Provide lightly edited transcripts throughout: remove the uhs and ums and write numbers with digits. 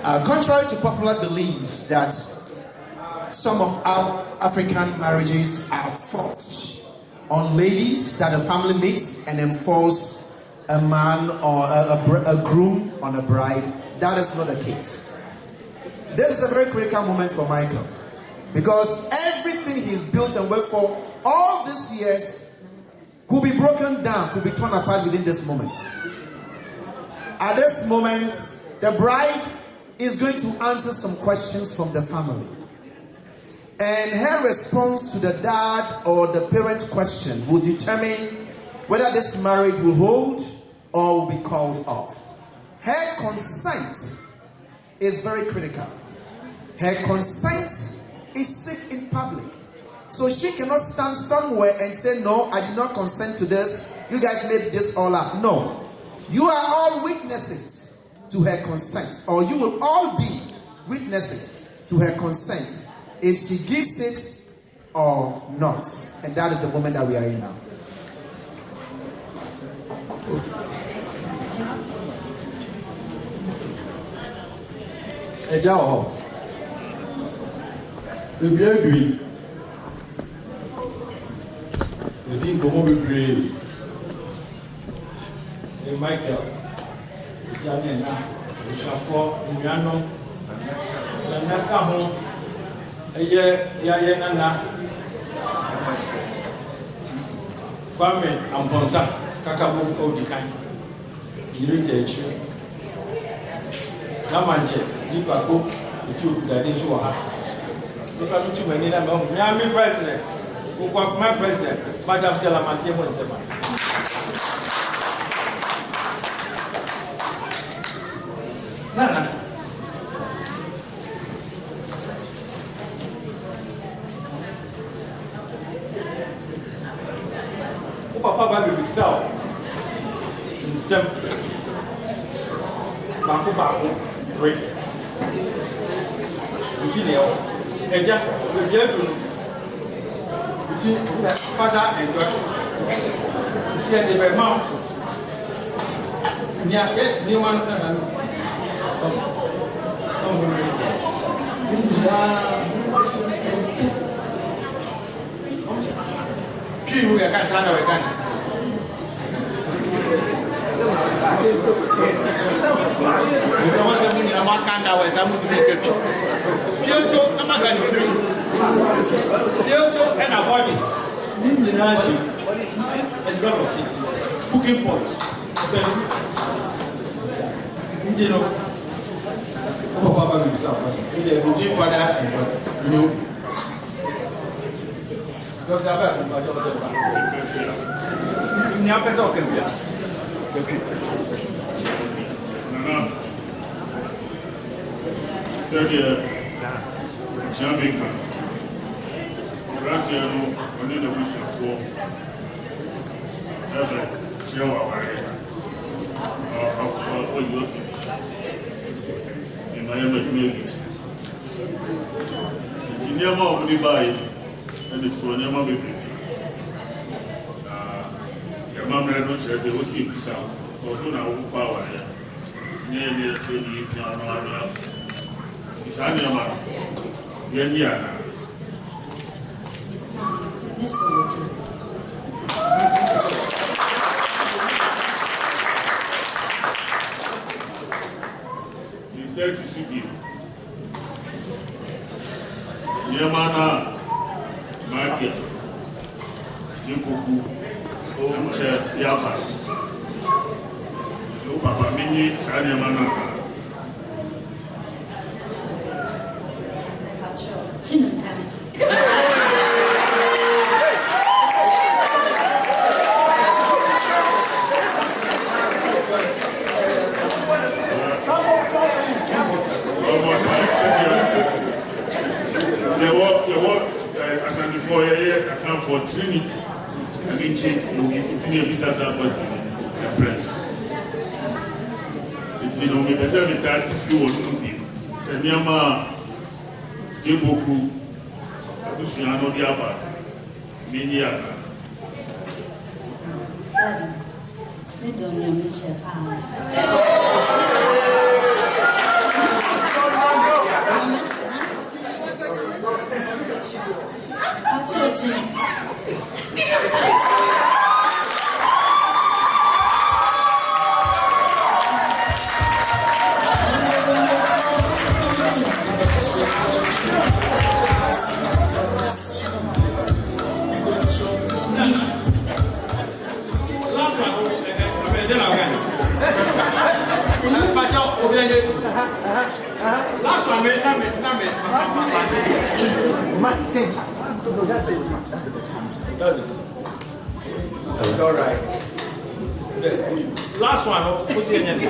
Contrary to popular beliefs that some of our African marriages are forced on ladies, that a family meets and enforce a man or a groom on a bride, that is not the case. This is a very critical moment for Michael, because everything he's built and worked for all these years could be broken down, could be torn apart within this moment. At this moment, the bride is going to answer some questions from the family. And her response to the dad or the parent question will determine whether this marriage will hold or will be called off. Her consent is very critical. Her consent is sick in public. So she cannot stand somewhere and say, no, I did not consent to this. You guys made this all up. No. You are all witnesses to her consent, or you will all be witnesses to her consent if she gives it or not. And that is the moment that we are in now. Michael, Janina, Shafo, Miano, Nakaho, Yayanana, Kwame, Amponsa, Kakabu, Odikan, Heritage, Namanche, Dipako, the two that is Waha. Look at too many of Miami president, who was my president, Madame Stella Mathieu. Nana. O papa vai sell in some Baku 3. Virginia, Eja, between father and daughter. It's a baby mom. Near new one. We are going Papa himself, the father and daughter. No. Dr. Abel, Jamaica, Ratiano, and then the wisdom for Shewa of all your things. In my own the Yama of the buy and the Sonama baby. Your mom had no chance, it was simply sound. Also, now, power. Near the piano. It's Anima. Yandiana. He says he should be. Yamana Makia Yukuku Oche Yapa. No Papa Mini Sanyamana. As I before here, I come for Trinity. I mean, it's a visa the press. It's you know, we better be tired if you want to be. Seniama Jiboku, Abusiano Diaba, Miniaka. Daddy, we don't know Mitchell. Last one, me. That's all right. Last one, what's your name?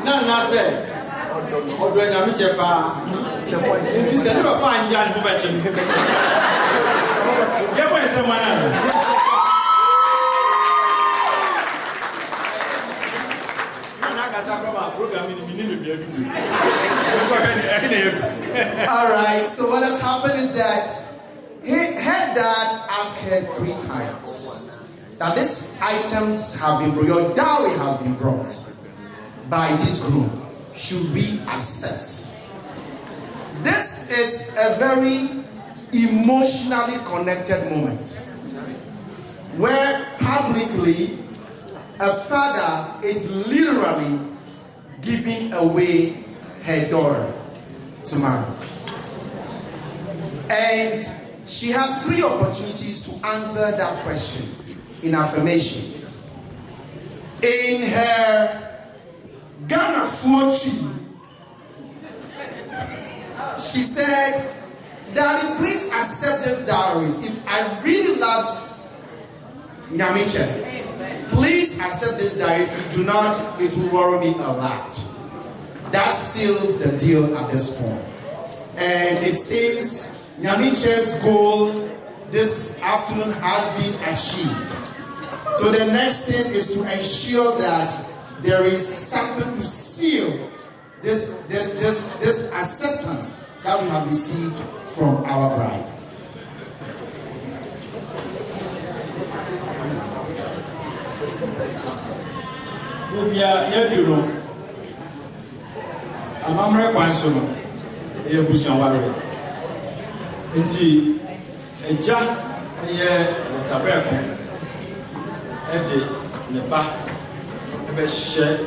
Nana said, "Odo na mi chepa." Nti se ne papa anja ne ba che. Ye boy se mana. Na ga sa program ni mi be adu. All right, so what has happened is that her dad asked her 3 times that these items have been brought, your dowry has been brought by this group. Should we accept? This is a very emotionally connected moment where publicly a father is literally giving away her daughter to marriage. And she has 3 opportunities to answer that question in affirmation. In her Ghana Fortune, she said, "Daddy, please accept this dowries. If I really love Nyamiche, please accept this dowry. If you do not, it will worry me a lot." That seals the deal at this point. And it seems Nyamiche's goal this afternoon has been achieved. So the next thing is to ensure that there is something to seal this acceptance that we have received from our bride. Amamre kwanso no e busuanware nti eja ye tabeko ede ne ba ebe hye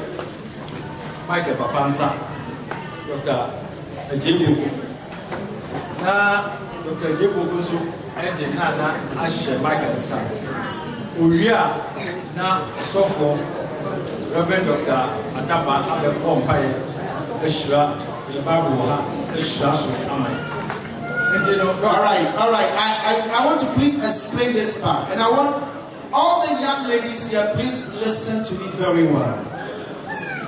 Michael Papansa Dr. Ejebo na Dr. Ejebo so ede na ahye Michael sa owia na sofo Reverend Dr. Atapa abe pompaye Eshra the Bible ha Eshra so amen. All right. I want to please explain this part, and I want all the young ladies here, please listen to me very well.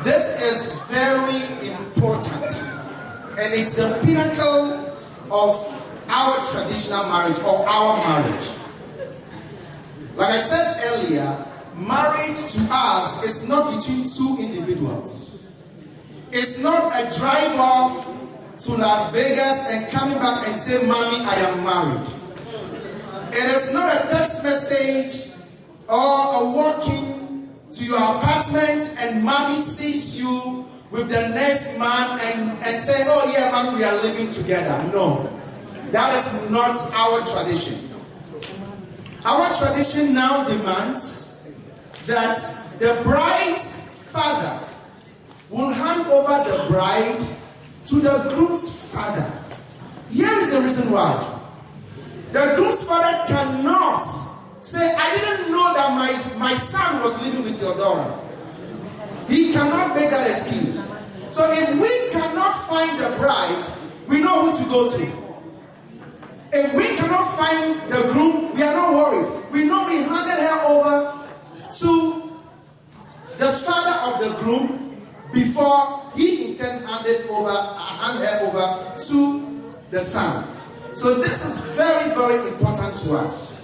This is very important, and it's the pinnacle of our traditional marriage or our marriage. Like I said earlier, marriage to us is not between 2 individuals. It's not a drive off to Las Vegas and coming back and say, "Mommy, I am married." It is not a text message or a walking to your apartment and mommy sees you with the next man and say, "Oh yeah, mommy, we are living together." No, that is not our tradition. Our tradition now demands that the bride's father will hand over the bride to the groom's father. Here is the reason why. The groom's father cannot say, "I didn't know that my son was living with your daughter." He cannot make that excuse. So if we cannot find the bride, we know who to go to. If we cannot find the groom, we are not worried. We know we handed her over to the father of the groom before he intended hand her over to the son. So this is very, very important to us.